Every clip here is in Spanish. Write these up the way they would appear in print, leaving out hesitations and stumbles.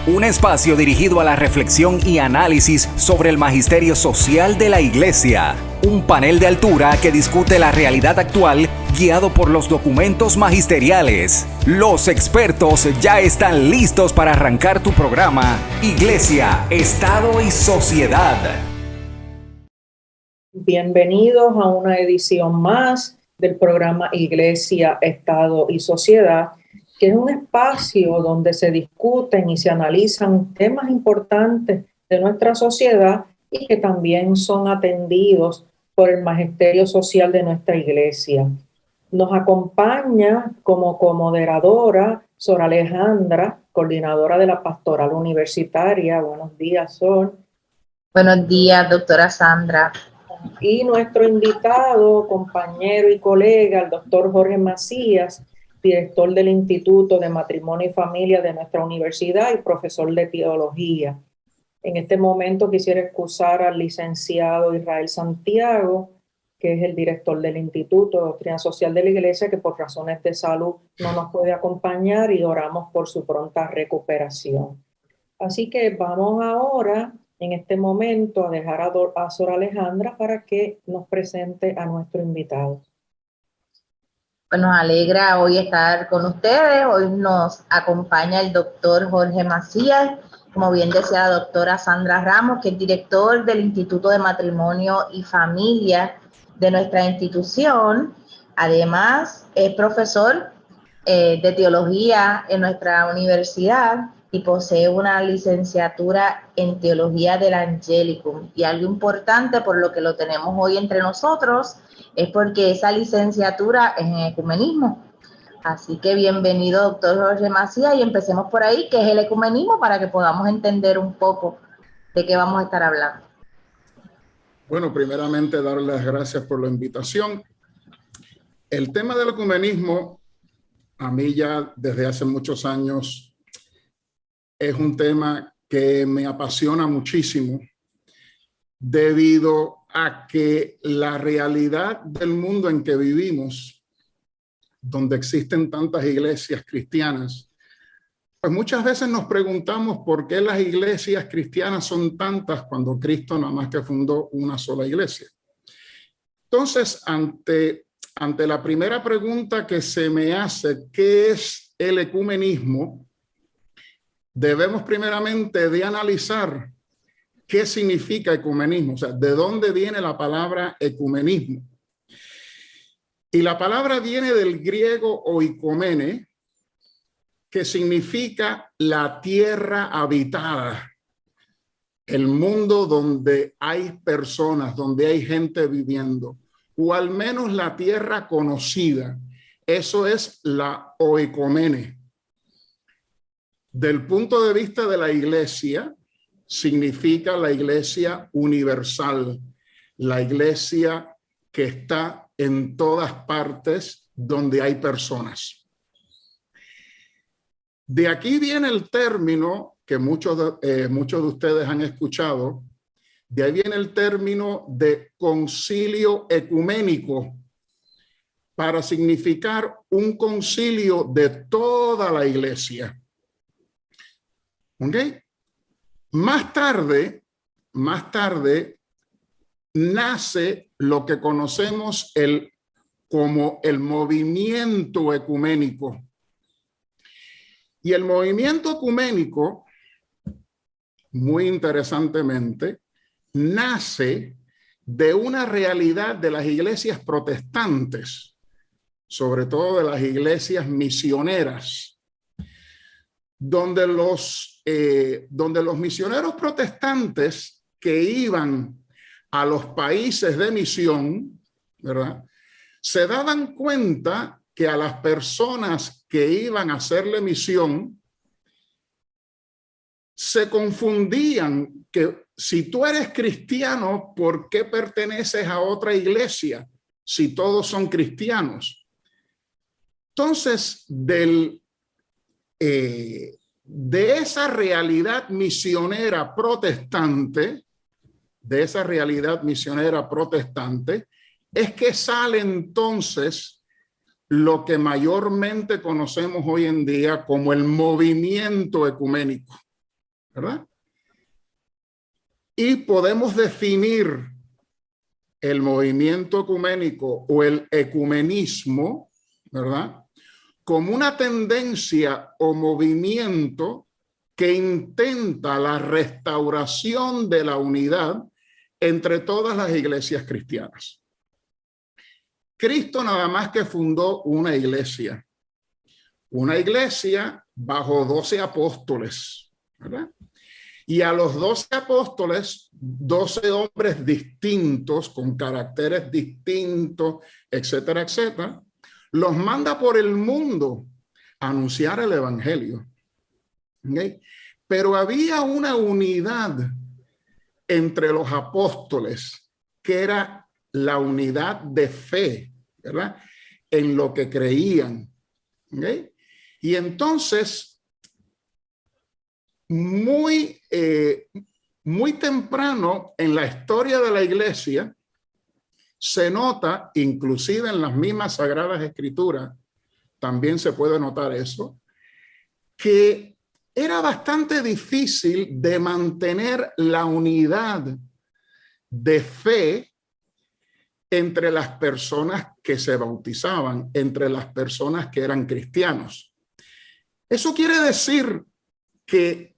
un espacio dirigido a la reflexión y análisis sobre el magisterio social de la Iglesia. Un panel de altura que discute la realidad actual guiado por los documentos magisteriales. Los expertos ya están listos para arrancar tu programa Iglesia, Estado y Sociedad. Bienvenidos a una edición más del programa Iglesia, Estado y Sociedad, que es un espacio donde se discuten y se analizan temas importantes de nuestra sociedad y que también son atendidos por el magisterio social de nuestra iglesia. Nos acompaña como comoderadora Sor Alejandra, coordinadora de la Pastoral Universitaria. Buenos días, Sor. Buenos días, doctora Sandra. Y nuestro invitado, compañero y colega, el doctor Jorge Macías, director del Instituto de Matrimonio y Familia de nuestra universidad y profesor de teología. En este momento quisiera excusar al licenciado Israel Santiago, que es el director del Instituto de Doctrina Social de la Iglesia, que por razones de salud no nos puede acompañar y oramos por su pronta recuperación. Así que vamos ahora, en este momento, a dejar a Sor Alejandra para que nos presente a nuestro invitado. Pues nos alegra hoy estar con ustedes. Hoy nos acompaña el doctor Jorge Macías, como bien decía la doctora Sandra Ramos, que es director del Instituto de Matrimonio y Familia de nuestra institución. Además, es profesor de teología en nuestra universidad y posee una licenciatura en Teología del Angelicum. Y algo importante por lo que lo tenemos hoy entre nosotros es porque esa licenciatura es en ecumenismo. Así que bienvenido, doctor Jorge Macías, y empecemos por ahí, que es el ecumenismo, para que podamos entender un poco de qué vamos a estar hablando. Bueno, primeramente darle las gracias por la invitación. El tema del ecumenismo, a mí ya desde hace muchos años, es un tema que me apasiona muchísimo debido a que la realidad del mundo en que vivimos, donde existen tantas iglesias cristianas, pues muchas veces nos preguntamos por qué las iglesias cristianas son tantas cuando Cristo nada más que fundó una sola iglesia. Entonces, ante la primera pregunta que se me hace, ¿qué es el ecumenismo?, debemos primeramente de analizar qué significa ecumenismo, o sea, de dónde viene la palabra ecumenismo. Y la palabra viene del griego oikomene, que significa la tierra habitada, el mundo donde hay personas, donde hay gente viviendo, o al menos la tierra conocida. Eso es la oikomene. Del punto de vista de la iglesia, significa la iglesia universal, la iglesia que está en todas partes donde hay personas. De aquí viene el término que muchos de ustedes han escuchado, de ahí viene el término de concilio ecuménico, para significar un concilio de toda la iglesia. ¿Ok? Más tarde nace lo que conocemos como el movimiento ecuménico. Y el movimiento ecuménico, muy interesantemente, nace de una realidad de las iglesias protestantes, sobre todo de las iglesias misioneras, donde los misioneros protestantes que iban a los países de misión, ¿verdad?, se daban cuenta que a las personas que iban a hacerle misión se confundían, que si tú eres cristiano, ¿por qué perteneces a otra iglesia si todos son cristianos? Entonces, de esa realidad misionera protestante, es que sale entonces lo que mayormente conocemos hoy en día como el movimiento ecuménico. ¿verdad? Y podemos definir el movimiento ecuménico o el ecumenismo, ¿verdad?, como una tendencia o movimiento que intenta la restauración de la unidad entre todas las iglesias cristianas. Cristo nada más que fundó una iglesia bajo 12 apóstoles, ¿verdad? Y a los 12 apóstoles, 12 hombres distintos, con caracteres distintos, etcétera, etcétera, los manda por el mundo a anunciar el evangelio. ¿Okay? Pero había una unidad entre los apóstoles, que era la unidad de fe, ¿verdad?, en lo que creían. ¿Okay? Y entonces, muy temprano en la historia de la iglesia, se nota, inclusive en las mismas Sagradas Escrituras, también se puede notar eso, que era bastante difícil de mantener la unidad de fe entre las personas que se bautizaban, entre las personas que eran cristianos. Eso quiere decir que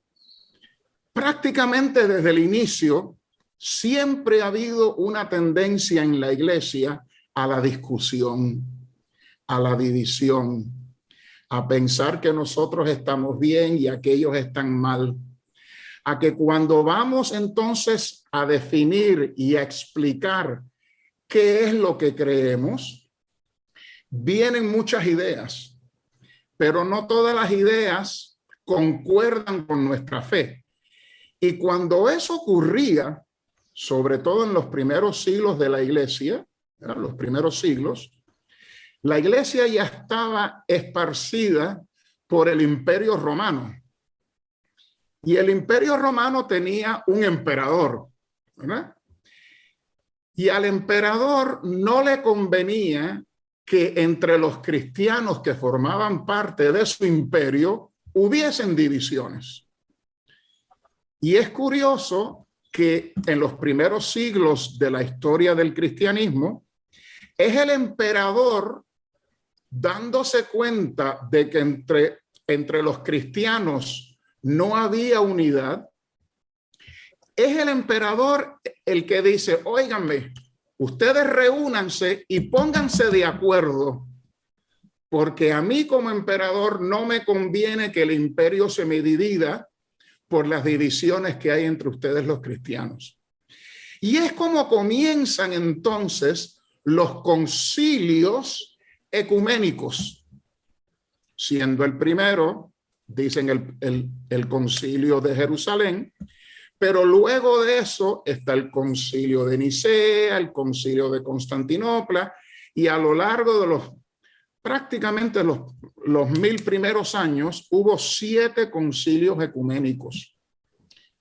prácticamente desde el inicio siempre ha habido una tendencia en la iglesia a la discusión, a la división, a pensar que nosotros estamos bien y aquellos están mal. A que cuando vamos entonces a definir y a explicar qué es lo que creemos, vienen muchas ideas, pero no todas las ideas concuerdan con nuestra fe. Y cuando eso ocurría, sobre todo en los primeros siglos de la iglesia, los primeros siglos, la iglesia ya estaba esparcida por el Imperio Romano. Y el Imperio Romano tenía un emperador, ¿verdad? Y al emperador no le convenía que entre los cristianos que formaban parte de su imperio hubiesen divisiones. Y es curioso que en los primeros siglos de la historia del cristianismo, es el emperador dándose cuenta de que entre los cristianos no había unidad. Es el emperador el que dice, óiganme, ustedes reúnanse y pónganse de acuerdo, porque a mí como emperador no me conviene que el imperio se me divida por las divisiones que hay entre ustedes los cristianos. Y es como comienzan entonces los concilios ecuménicos, siendo el primero, dicen el concilio de Jerusalén, pero luego de eso está el concilio de Nicea, el concilio de Constantinopla, y a lo largo de prácticamente los 1000 primeros años hubo 7 concilios ecuménicos.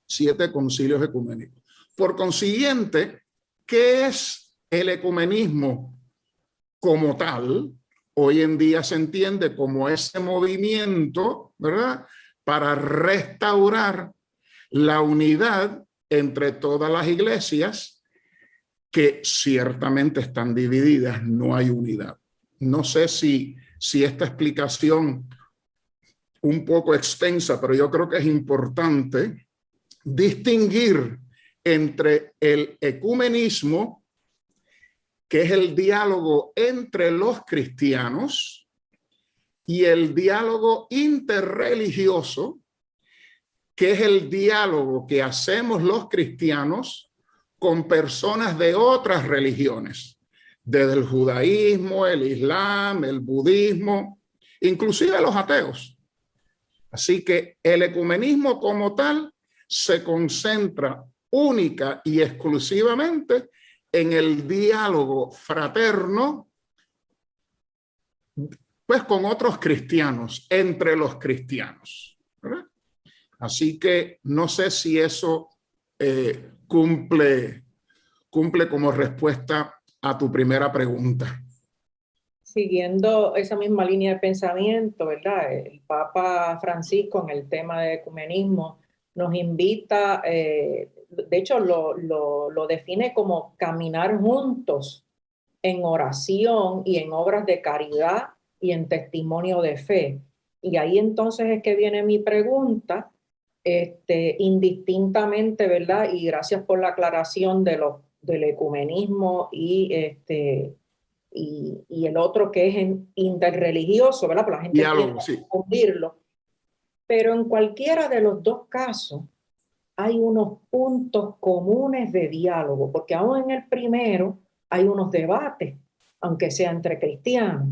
7 concilios ecuménicos. Por consiguiente, ¿qué es el ecumenismo como tal? Hoy en día se entiende como ese movimiento, ¿verdad?, para restaurar la unidad entre todas las iglesias que ciertamente están divididas, no hay unidad. No sé si esta explicación un poco extensa, pero yo creo que es importante distinguir entre el ecumenismo, que es el diálogo entre los cristianos, y el diálogo interreligioso, que es el diálogo que hacemos los cristianos con personas de otras religiones, desde el judaísmo, el islam, el budismo, inclusive los ateos. Así que el ecumenismo como tal se concentra única y exclusivamente en el diálogo fraterno, pues con otros cristianos, entre los cristianos, ¿verdad? Así que no sé si eso cumple como respuesta a tu primera pregunta. Siguiendo esa misma línea de pensamiento, ¿verdad? El Papa Francisco en el tema de ecumenismo nos invita, de hecho lo define como caminar juntos en oración y en obras de caridad y en testimonio de fe. Y ahí entonces es que viene mi pregunta, indistintamente, ¿verdad? Y gracias por la aclaración del ecumenismo y el otro que es interreligioso, ¿verdad? Porque la gente tiende a confundirlo. Pero en cualquiera de los dos casos hay unos puntos comunes de diálogo, porque aún en el primero hay unos debates, aunque sea entre cristianos.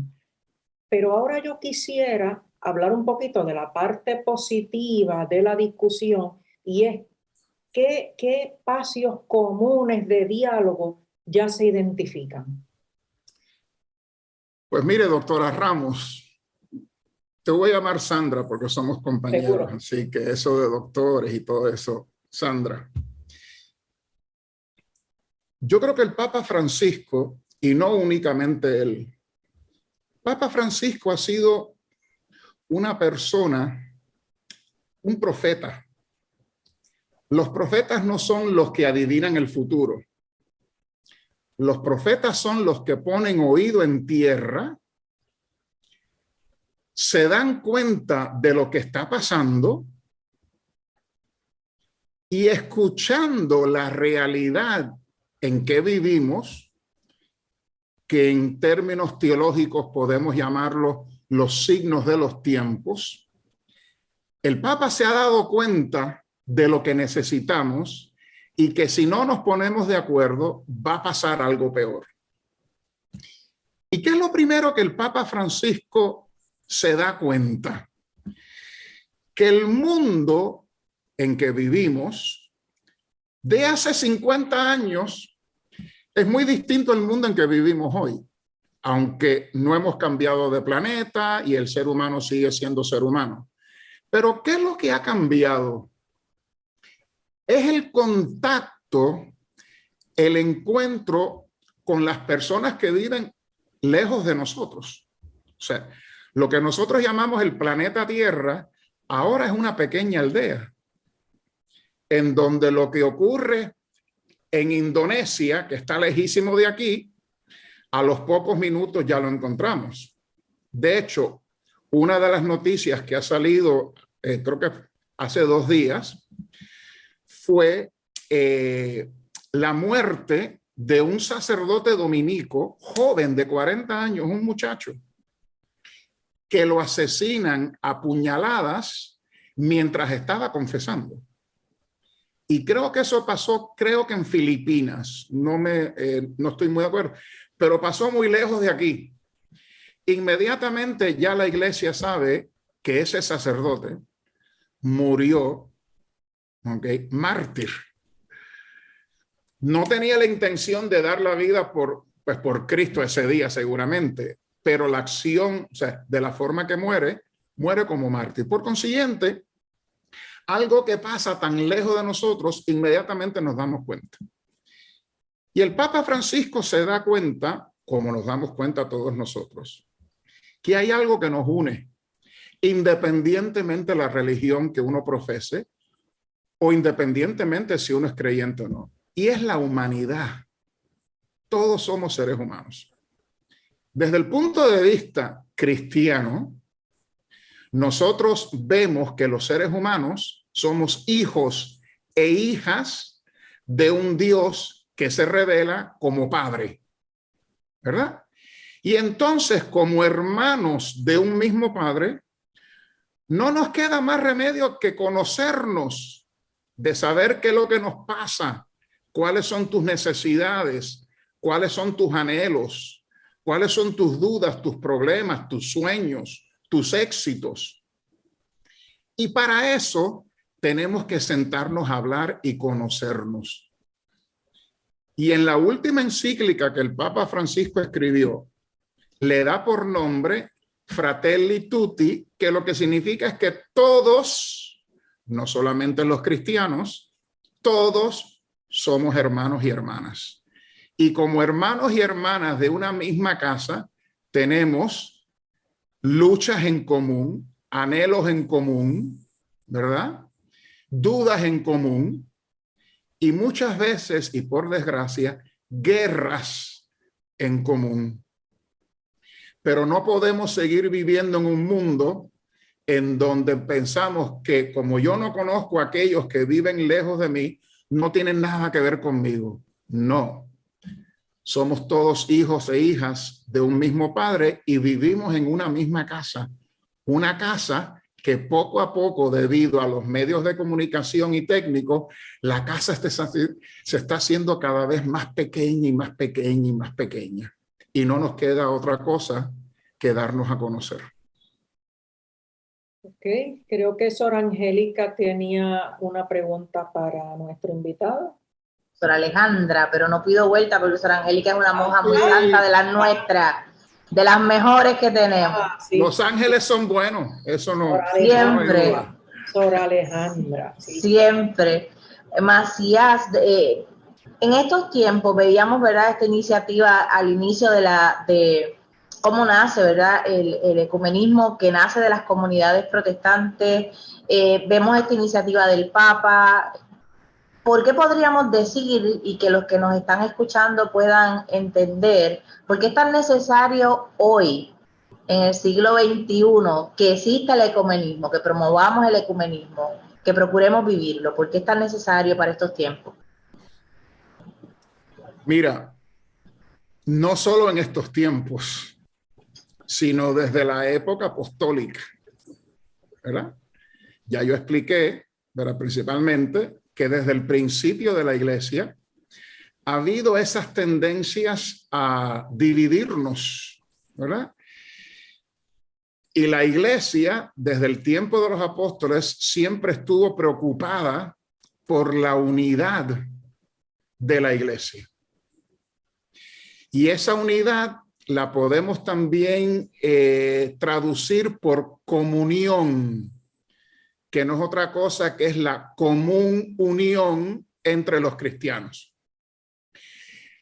Pero ahora yo quisiera hablar un poquito de la parte positiva de la discusión, y es qué espacios comunes de diálogo ya se identifican. Pues mire, doctora Ramos, te voy a llamar Sandra porque somos compañeros. Seguro. Así que eso de doctores y todo eso, Sandra. Yo creo que el Papa Francisco, y no únicamente él, Papa Francisco ha sido una persona, un profeta. Los profetas no son los que adivinan el futuro. Los profetas son los que ponen oído en tierra, se dan cuenta de lo que está pasando y, escuchando la realidad en que vivimos, que en términos teológicos podemos llamarlo los signos de los tiempos, el Papa se ha dado cuenta de lo que necesitamos y que si no nos ponemos de acuerdo va a pasar algo peor. ¿Y qué es lo primero que el Papa Francisco se da cuenta? Que el mundo en que vivimos de hace 50 años es muy distinto al mundo en que vivimos hoy, aunque no hemos cambiado de planeta y el ser humano sigue siendo ser humano. Pero ¿qué es lo que ha cambiado? Es el contacto, el encuentro con las personas que viven lejos de nosotros. O sea, lo que nosotros llamamos el planeta Tierra ahora es una pequeña aldea, en donde lo que ocurre en Indonesia, que está lejísimo de aquí, a los pocos minutos ya lo encontramos. De hecho, una de las noticias que ha salido, creo que hace 2 días, fue la muerte de un sacerdote dominico, joven de 40 años, un muchacho, que lo asesinan a puñaladas mientras estaba confesando. Y creo que eso pasó, creo que en Filipinas, no estoy muy de acuerdo, pero pasó muy lejos de aquí. Inmediatamente ya la iglesia sabe que ese sacerdote murió, mártir. No tenía la intención de dar la vida por Cristo ese día seguramente, pero la acción, o sea, de la forma que muere como mártir. Por consiguiente, algo que pasa tan lejos de nosotros, inmediatamente nos damos cuenta. Y el Papa Francisco se da cuenta, como nos damos cuenta todos nosotros, que hay algo que nos une, independientemente de la religión que uno profese o independientemente si uno es creyente o no, y es la humanidad. Todos somos seres humanos. Desde el punto de vista cristiano, nosotros vemos que los seres humanos somos hijos e hijas de un Dios que se revela como Padre, ¿verdad? Y entonces, como hermanos de un mismo Padre, no nos queda más remedio que conocernos, de saber qué es lo que nos pasa, cuáles son tus necesidades, cuáles son tus anhelos, cuáles son tus dudas, tus problemas, tus sueños, tus éxitos. Y para eso tenemos que sentarnos a hablar y conocernos. Y en la última encíclica que el Papa Francisco escribió, le da por nombre Fratelli Tutti, que lo que significa es que todos, no solamente los cristianos, todos somos hermanos y hermanas. Y como hermanos y hermanas de una misma casa, tenemos luchas en común, anhelos en común, ¿verdad? dudas en común y muchas veces, y por desgracia, guerras en común. Pero no podemos seguir viviendo en un mundo en donde pensamos que como yo no conozco a aquellos que viven lejos de mí, no tienen nada que ver conmigo. No. Somos todos hijos e hijas de un mismo padre y vivimos en una misma casa. Una casa que poco a poco, debido a los medios de comunicación y técnicos, la casa se está haciendo cada vez más pequeña y más pequeña y más pequeña. Y no nos queda otra cosa que darnos a conocer. Ok, creo que Sor Angélica tenía una pregunta para nuestro invitado. Sor Alejandra, pero no pido vuelta porque Sor Angélica es una monja muy santa de las nuestras, de las mejores que tenemos. Sí. Los ángeles son buenos, eso no. Siempre. Sor Alejandra. Sí. Siempre. Macías, en estos tiempos veíamos, ¿verdad?, esta iniciativa al inicio de cómo nace, ¿verdad?, el ecumenismo que nace de las comunidades protestantes. Vemos esta iniciativa del Papa. ¿Por qué podríamos decir, y que los que nos están escuchando puedan entender, por qué es tan necesario hoy, en el siglo XXI, que exista el ecumenismo, que promovamos el ecumenismo, que procuremos vivirlo? ¿Por qué es tan necesario para estos tiempos? Mira, no solo en estos tiempos, sino desde la época apostólica, ¿verdad? Ya yo expliqué, ¿verdad?, principalmente que desde el principio de la iglesia ha habido esas tendencias a dividirnos, ¿verdad? Y la iglesia, desde el tiempo de los apóstoles, siempre estuvo preocupada por la unidad de la iglesia. Y esa unidad la podemos también traducir por comunión, que no es otra cosa que es la común unión entre los cristianos.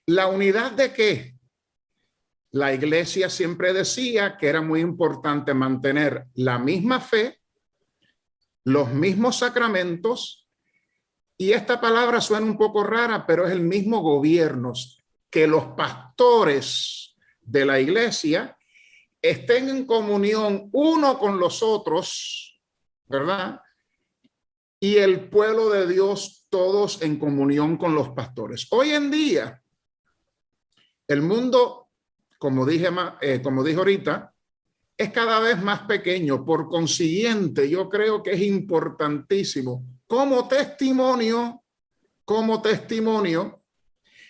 ¿La unidad de qué? La iglesia siempre decía que era muy importante mantener la misma fe, los mismos sacramentos, y esta palabra suena un poco rara, pero es el mismo gobierno, que los pastores de la iglesia estén en comunión uno con los otros, ¿verdad? Y el pueblo de Dios todos en comunión con los pastores. Hoy en día, el mundo, como dije ahorita, es cada vez más pequeño. Por consiguiente, yo creo que es importantísimo como testimonio,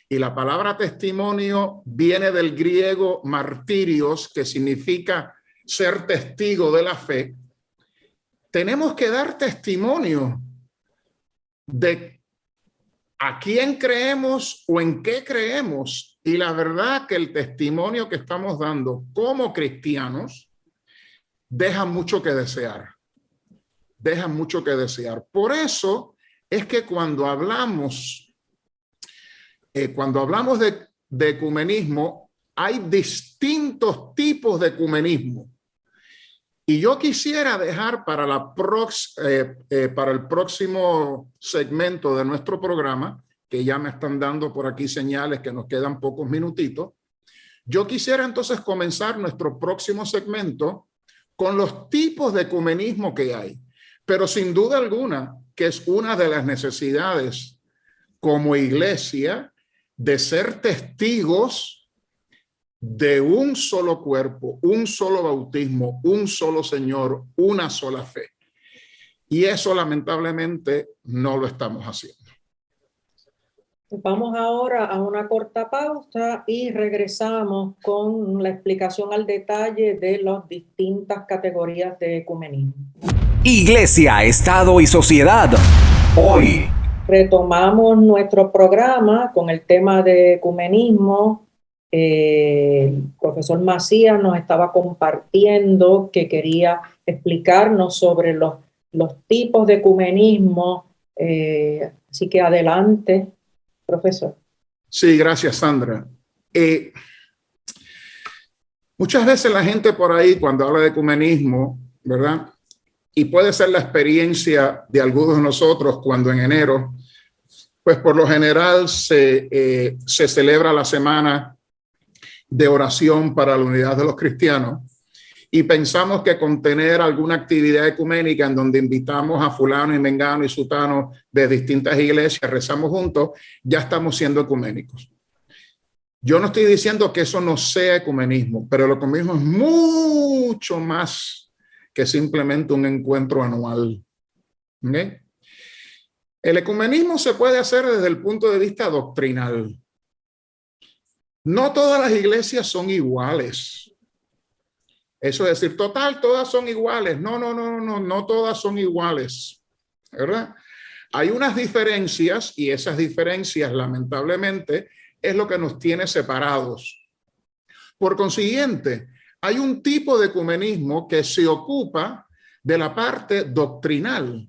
y la palabra testimonio viene del griego martirios, que significa ser testigo de la fe. Tenemos que dar testimonio de a quién creemos o en qué creemos. Y la verdad que el testimonio que estamos dando como cristianos deja mucho que desear. Deja mucho que desear. Por eso es que cuando hablamos de ecumenismo, hay distintos tipos de ecumenismo. Y yo quisiera dejar para el próximo segmento de nuestro programa, que ya me están dando por aquí señales que nos quedan pocos minutitos. Yo quisiera entonces comenzar nuestro próximo segmento con los tipos de ecumenismo que hay. Pero sin duda alguna, que es una de las necesidades como iglesia de ser testigos de un solo cuerpo, un solo bautismo, un solo Señor, una sola fe. Y eso lamentablemente no lo estamos haciendo. Vamos ahora a una corta pausa y regresamos con la explicación al detalle de las distintas categorías de ecumenismo. Iglesia, Estado y Sociedad. Hoy. Retomamos nuestro programa con el tema de ecumenismo. El profesor Macías nos estaba compartiendo que quería explicarnos sobre los tipos de ecumenismo. Así que adelante, profesor. Sí, gracias, Sandra. Muchas veces la gente por ahí, cuando habla de ecumenismo, ¿verdad?, y puede ser la experiencia de algunos de nosotros cuando en enero, pues por lo general se celebra la semana de oración para la unidad de los cristianos y pensamos que con tener alguna actividad ecuménica en donde invitamos a fulano y mengano y sutano de distintas iglesias, rezamos juntos, ya estamos siendo ecuménicos. Yo no estoy diciendo que eso no sea ecumenismo, pero el ecumenismo es mucho más que simplemente un encuentro anual. ¿Okay? El ecumenismo se puede hacer desde el punto de vista doctrinal. No todas las iglesias son iguales. Eso es decir, total, todas son iguales. No todas son iguales, ¿verdad? Hay unas diferencias y esas diferencias, lamentablemente, es lo que nos tiene separados. Por consiguiente, hay un tipo de ecumenismo que se ocupa de la parte doctrinal.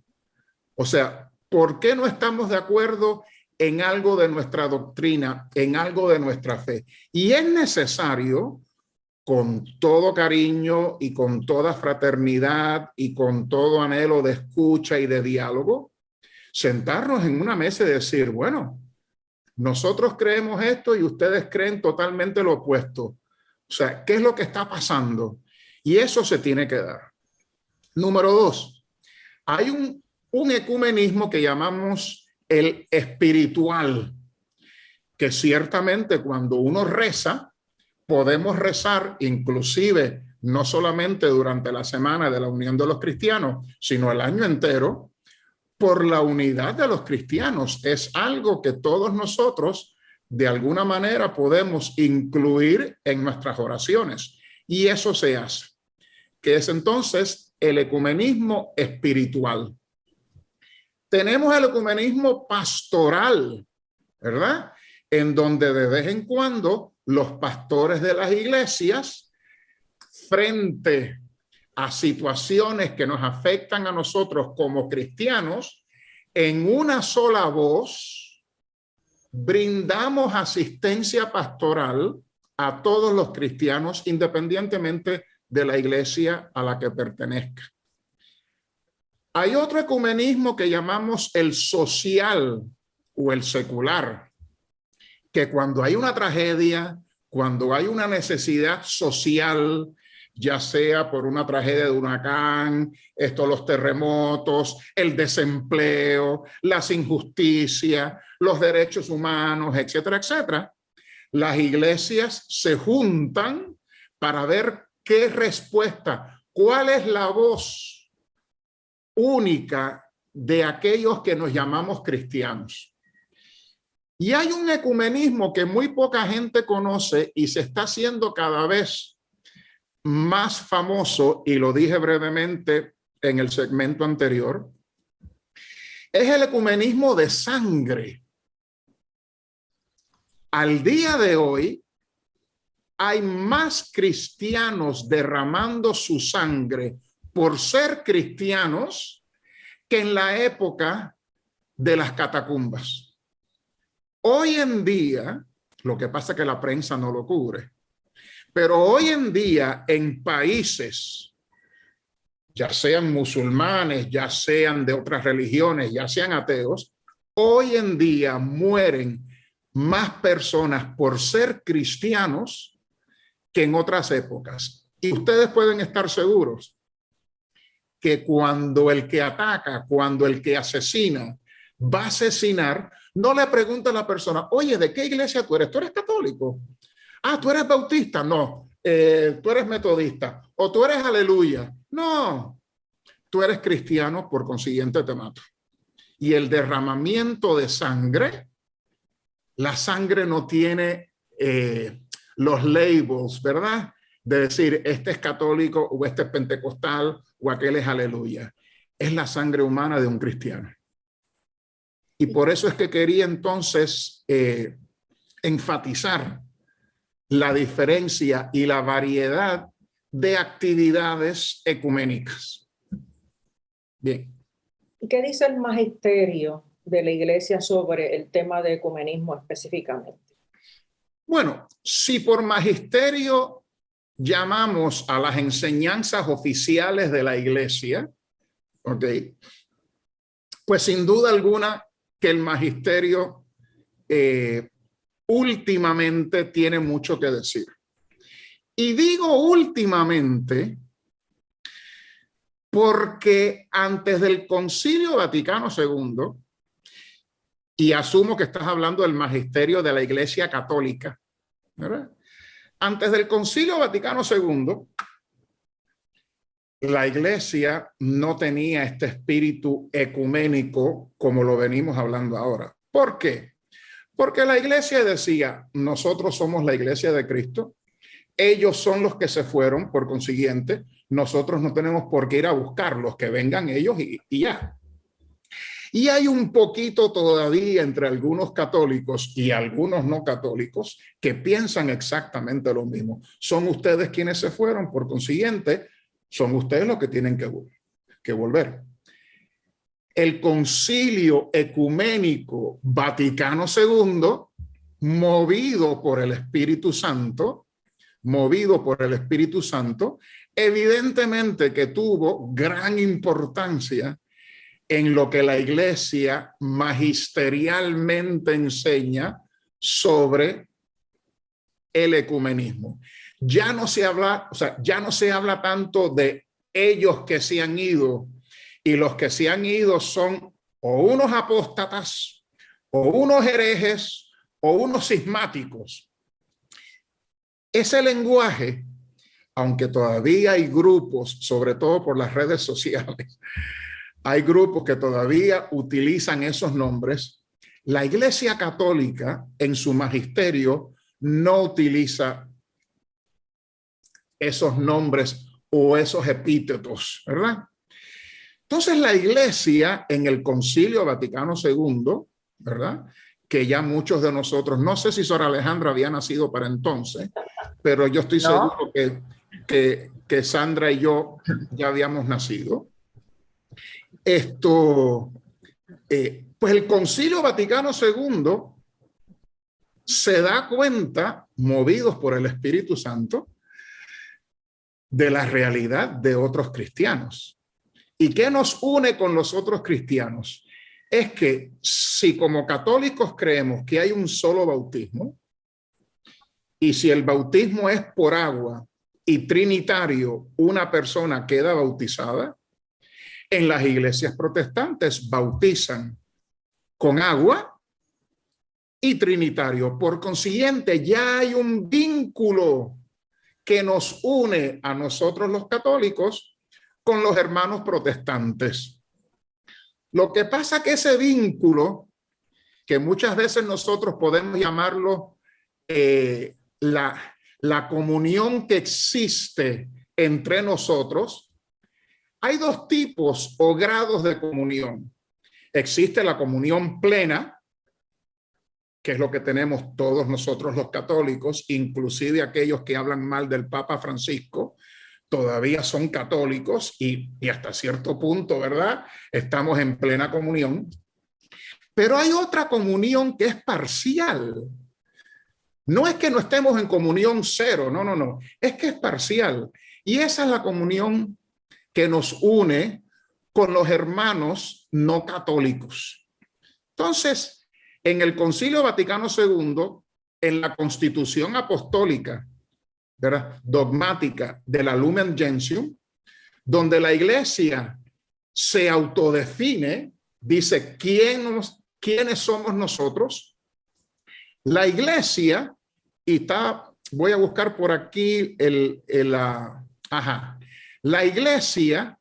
O sea, ¿por qué no estamos de acuerdo en algo de nuestra doctrina, en algo de nuestra fe? Y es necesario, con todo cariño y con toda fraternidad y con todo anhelo de escucha y de diálogo, sentarnos en una mesa y decir, bueno, nosotros creemos esto y ustedes creen totalmente lo opuesto. O sea, ¿qué es lo que está pasando? Y eso se tiene que dar. Número 2, hay un ecumenismo que llamamos el espiritual, que ciertamente cuando uno reza, podemos rezar inclusive no solamente durante la semana de la Unión de los Cristianos, sino el año entero, por la unidad de los cristianos. Es algo que todos nosotros de alguna manera podemos incluir en nuestras oraciones y eso se hace, que es entonces el ecumenismo espiritual. Tenemos el ecumenismo pastoral, ¿verdad? En donde de vez en cuando los pastores de las iglesias, frente a situaciones que nos afectan a nosotros como cristianos, en una sola voz, brindamos asistencia pastoral a todos los cristianos, independientemente de la iglesia a la que pertenezca. Hay otro ecumenismo que llamamos el social o el secular, que cuando hay una tragedia, cuando hay una necesidad social, ya sea por una tragedia de huracán, los terremotos, el desempleo, las injusticias, los derechos humanos, etcétera, etcétera, las iglesias se juntan para ver qué respuesta, cuál es la voz única de aquellos que nos llamamos cristianos. Y hay un ecumenismo que muy poca gente conoce y se está haciendo cada vez más famoso, y lo dije brevemente en el segmento anterior, es el ecumenismo de sangre. Al día de hoy, hay más cristianos derramando su sangre por ser cristianos que en la época de las catacumbas. Hoy en día, lo que pasa es que la prensa no lo cubre, pero hoy en día en países, ya sean musulmanes, ya sean de otras religiones, ya sean ateos, hoy en día mueren más personas por ser cristianos que en otras épocas. Y ustedes pueden estar seguros que cuando el que ataca, cuando el que asesina, va a asesinar, no le pregunta a la persona, oye, ¿de qué iglesia tú eres? ¿Tú eres católico? Ah, ¿tú eres bautista? No. ¿Tú eres metodista? ¿O tú eres aleluya? No. Tú eres cristiano, por consiguiente te mato. Y el derramamiento de sangre, la sangre no tiene los labels, ¿verdad? De decir, este es católico o este es pentecostal o aquel es aleluya. Es la sangre humana de un cristiano. Y por eso es que quería entonces enfatizar la diferencia y la variedad de actividades ecuménicas. Bien. ¿Y qué dice el magisterio de la Iglesia sobre el tema de ecumenismo específicamente? Bueno, si por magisterio llamamos a las enseñanzas oficiales de la Iglesia, ¿ok? Pues sin duda alguna que el magisterio últimamente tiene mucho que decir. Y digo últimamente porque antes del Concilio Vaticano II, y asumo que estás hablando del magisterio de la Iglesia Católica, ¿verdad? Antes del Concilio Vaticano II, la Iglesia no tenía este espíritu ecuménico como lo venimos hablando ahora. ¿Por qué? Porque la Iglesia decía, nosotros somos la Iglesia de Cristo, ellos son los que se fueron, por consiguiente, nosotros no tenemos por qué ir a buscarlos, que vengan ellos y ya. Y hay un poquito todavía entre algunos católicos y algunos no católicos que piensan exactamente lo mismo. Son ustedes quienes se fueron, por consiguiente, son ustedes los que tienen que volver. El Concilio Ecuménico Vaticano II, movido por el Espíritu Santo, evidentemente que tuvo gran importancia en lo que la Iglesia magisterialmente enseña sobre el ecumenismo. Ya no se habla, ya no se habla tanto de ellos que se han ido, y los que se han ido son o unos apóstatas, o unos herejes, o unos cismáticos. Ese lenguaje, aunque todavía hay grupos, sobre todo por las redes sociales, hay grupos que todavía utilizan esos nombres, la Iglesia Católica en su magisterio no utiliza esos nombres o esos epítetos, ¿verdad? Entonces la Iglesia en el Concilio Vaticano II, ¿verdad? Que ya muchos de nosotros, no sé si Sor Alejandra había nacido para entonces, pero yo estoy seguro que Sandra y yo ya habíamos nacido. Pues el Concilio Vaticano II se da cuenta, movidos por el Espíritu Santo, de la realidad de otros cristianos. ¿Y qué nos une con los otros cristianos? Es que si como católicos creemos que hay un solo bautismo, y si el bautismo es por agua y trinitario, una persona queda bautizada, en las iglesias protestantes bautizan con agua y trinitario. Por consiguiente, ya hay un vínculo que nos une a nosotros los católicos con los hermanos protestantes. Lo que pasa que ese vínculo, que muchas veces nosotros podemos llamarlo la comunión que existe entre nosotros, hay dos tipos o grados de comunión. Existe la comunión plena, que es lo que tenemos todos nosotros los católicos, inclusive aquellos que hablan mal del Papa Francisco, todavía son católicos y hasta cierto punto, ¿verdad? Estamos en plena comunión. Pero hay otra comunión que es parcial. No es que no estemos en comunión cero, no. Es que es parcial. Y esa es la comunión que nos une con los hermanos no católicos. Entonces, en el Concilio Vaticano II, en la Constitución Apostólica, ¿verdad?, dogmática de la Lumen Gentium, donde la Iglesia se autodefine, dice quiénes somos nosotros. La Iglesia, voy a buscar por aquí la Iglesia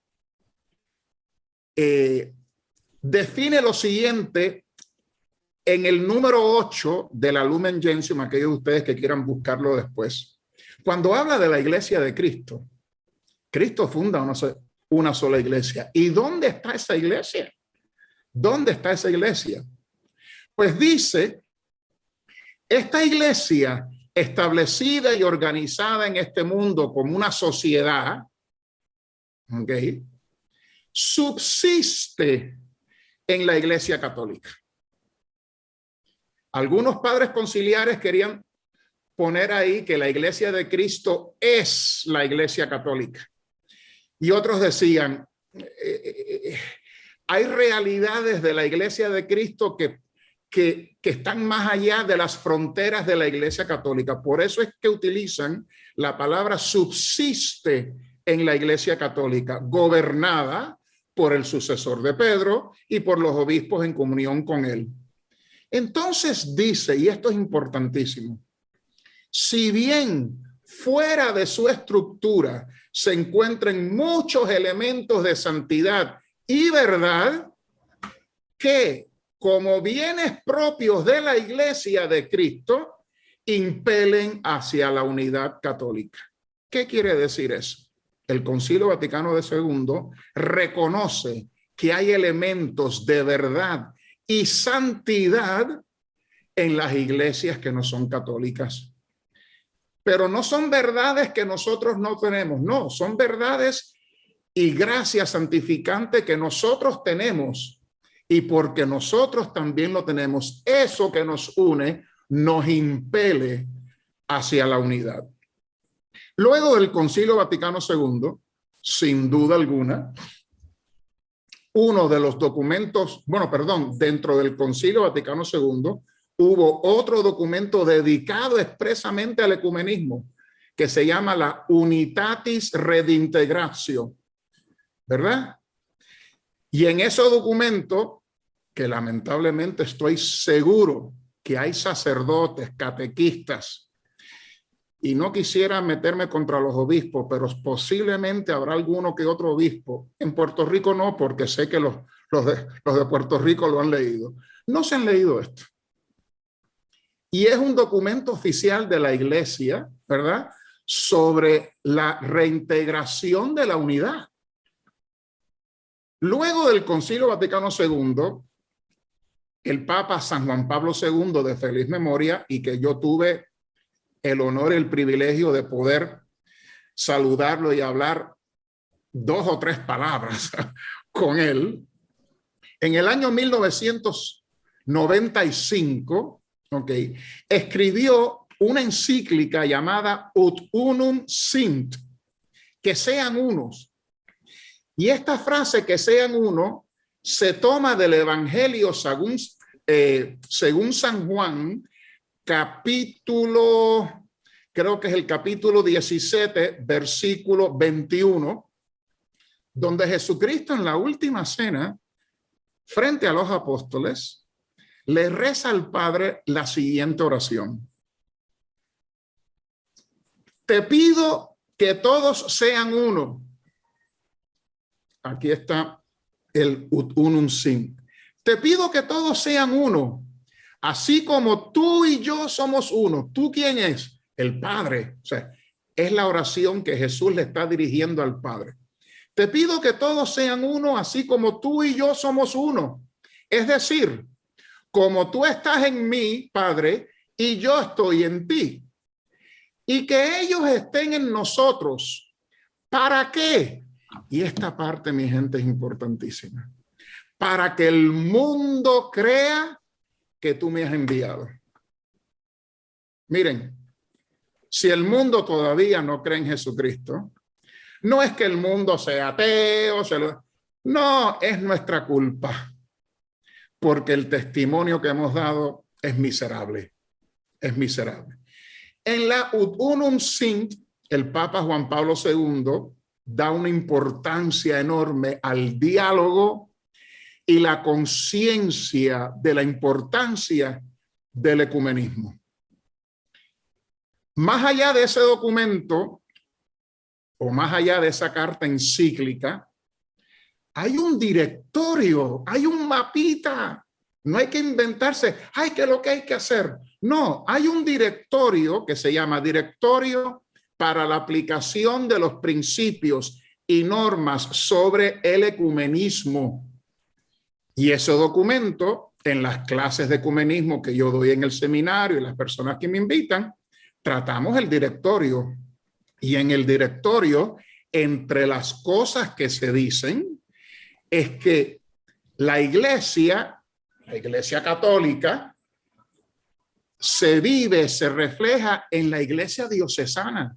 define lo siguiente en el número 8 de la Lumen Gentium, aquellos de ustedes que quieran buscarlo después. Cuando habla de la Iglesia de Cristo, Cristo funda una sola iglesia. ¿Y dónde está esa iglesia? ¿Dónde está esa iglesia? Pues dice, esta iglesia establecida y organizada en este mundo como una sociedad, ¿okay?, subsiste en la Iglesia Católica. Algunos padres conciliares querían poner ahí que la Iglesia de Cristo es la Iglesia Católica. Y otros decían, hay realidades de la Iglesia de Cristo que están más allá de las fronteras de la Iglesia Católica. Por eso es que utilizan la palabra subsiste en la Iglesia Católica, gobernada por el sucesor de Pedro y por los obispos en comunión con él. Entonces dice, y esto es importantísimo, si bien fuera de su estructura se encuentran muchos elementos de santidad y verdad que, como bienes propios de la Iglesia de Cristo, impelen hacia la unidad católica. ¿Qué quiere decir eso? El Concilio Vaticano II reconoce que hay elementos de verdad y santidad en las iglesias que no son católicas. Pero no son verdades que nosotros no tenemos, no, son verdades y gracia santificante que nosotros tenemos, y porque nosotros también lo tenemos, eso que nos une nos impele hacia la unidad. Luego del Concilio Vaticano II, sin duda alguna, uno de los documentos, dentro del Concilio Vaticano II, hubo otro documento dedicado expresamente al ecumenismo, que se llama la Unitatis Redintegratio, ¿verdad? Y en ese documento, que lamentablemente estoy seguro que hay sacerdotes, catequistas, y no quisiera meterme contra los obispos, pero posiblemente habrá alguno que otro obispo. En Puerto Rico no, porque sé que los de Puerto Rico lo han leído. No se han leído esto. Y es un documento oficial de la Iglesia, ¿verdad?, sobre la reintegración de la unidad. Luego del Concilio Vaticano II, el Papa San Juan Pablo II, de feliz memoria, y que yo tuve el honor y el privilegio de poder saludarlo y hablar 2 o 3 palabras con él, en el año 1995, escribió una encíclica llamada Ut Unum Sint, que sean unos. Y esta frase, que sean uno, se toma del Evangelio según San Juan, capítulo, creo que es el capítulo 17, versículo 21, donde Jesucristo en la última cena, frente a los apóstoles, le reza al Padre la siguiente oración: te pido que todos sean uno. Aquí está el Ut Unum Sint. Te pido que todos sean uno, así como tú y yo somos uno. ¿Tú quién es? El Padre. O sea, es la oración que Jesús le está dirigiendo al Padre. Te pido que todos sean uno, así como tú y yo somos uno. Es decir, como tú estás en mí, Padre, y yo estoy en ti. Y que ellos estén en nosotros. ¿Para qué? Y esta parte, mi gente, es importantísima. Para que el mundo crea que tú me has enviado. Miren, si el mundo todavía no cree en Jesucristo, no es que el mundo sea ateo, no, es nuestra culpa, porque el testimonio que hemos dado es miserable, es miserable. En la Ut Unum Sint, el Papa Juan Pablo II da una importancia enorme al diálogo y la conciencia de la importancia del ecumenismo. Más allá de ese documento, o más allá de esa carta encíclica, hay un directorio, hay un mapita. No hay que inventarse, ay, ¿qué es lo que hay que hacer? No, hay un directorio que se llama Directorio para la aplicación de los principios y normas sobre el ecumenismo. Y ese documento, en las clases de ecumenismo que yo doy en el seminario y las personas que me invitan, tratamos el directorio. Y en el directorio, entre las cosas que se dicen, es que la Iglesia católica, se vive, se refleja en la Iglesia diocesana.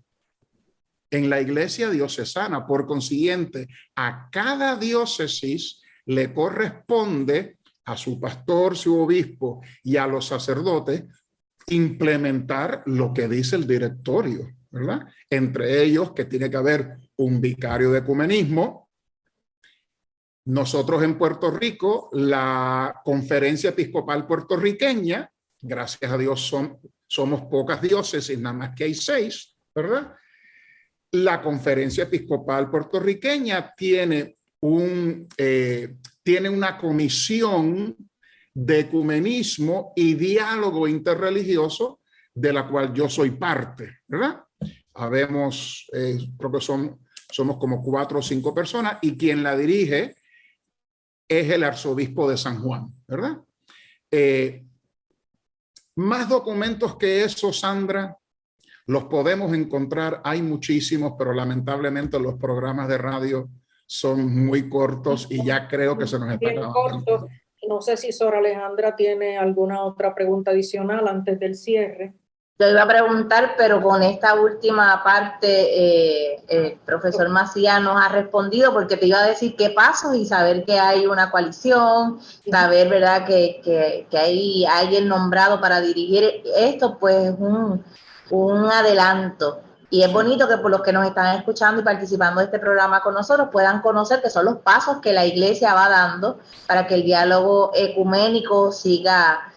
en la iglesia diocesana. Por consiguiente, a cada diócesis le corresponde a su pastor, su obispo y a los sacerdotes implementar lo que dice el directorio, ¿verdad? Entre ellos que tiene que haber un vicario de ecumenismo. Nosotros en Puerto Rico, la Conferencia Episcopal Puertorriqueña, gracias a Dios somos pocas diócesis, nada más que hay 6, ¿verdad? La Conferencia Episcopal Puertorriqueña tiene una comisión de ecumenismo y diálogo interreligioso de la cual yo soy parte, ¿verdad? Habemos, creo que somos como 4 o 5 personas y quien la dirige es el arzobispo de San Juan, ¿verdad? Más documentos que eso, Sandra, los podemos encontrar, hay muchísimos, pero lamentablemente los programas de radio son muy cortos y ya creo que se nos está acabando. No sé si Sor Alejandra tiene alguna otra pregunta adicional antes del cierre. Yo iba a preguntar, pero con esta última parte, el profesor Macías nos ha respondido, porque te iba a decir qué pasos y saber que hay una coalición, saber, ¿verdad?, que hay alguien nombrado para dirigir esto, pues un adelanto. Y es bonito que por los que nos están escuchando y participando de este programa con nosotros puedan conocer que son los pasos que la Iglesia va dando para que el diálogo ecuménico siga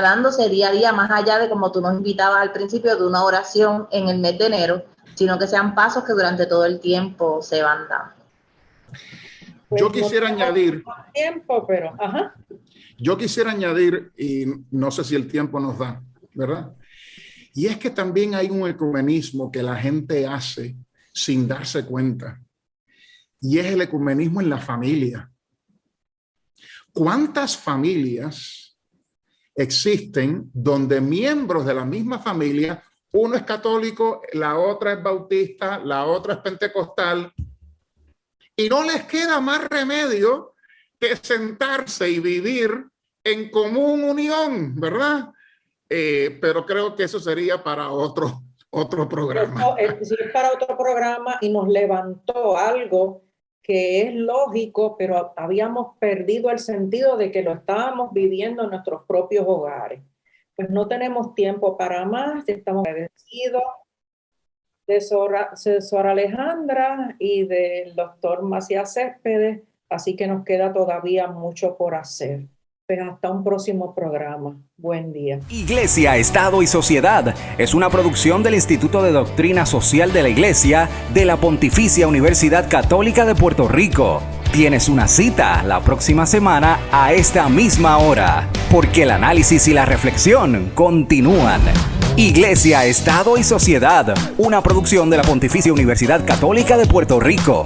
dándose día a día, más allá de, como tú nos invitabas al principio, de una oración en el mes de enero, sino que sean pasos que durante todo el tiempo se van dando. Yo quisiera añadir... Yo quisiera añadir, y no sé si el tiempo nos da, ¿verdad? Y es que también hay un ecumenismo que la gente hace sin darse cuenta. Y es el ecumenismo en la familia. ¿Cuántas familias existen donde miembros de la misma familia, uno es católico, la otra es bautista, la otra es pentecostal, y no les queda más remedio que sentarse y vivir en común unión, ¿verdad? Pero creo que eso sería para otro programa. Sí, es para otro programa y nos levantó algo que es lógico, pero habíamos perdido el sentido de que lo estábamos viviendo en nuestros propios hogares. Pues no tenemos tiempo para más, estamos agradecidos de Sor Alejandra y del doctor Macías Céspedes, así que nos queda todavía mucho por hacer. Hasta un próximo programa. Buen día. Iglesia, Estado y Sociedad es una producción del Instituto de Doctrina Social de la Iglesia de la Pontificia Universidad Católica de Puerto Rico. Tienes una cita la próxima semana a esta misma hora, porque el análisis y la reflexión continúan. Iglesia, Estado y Sociedad, una producción de la Pontificia Universidad Católica de Puerto Rico.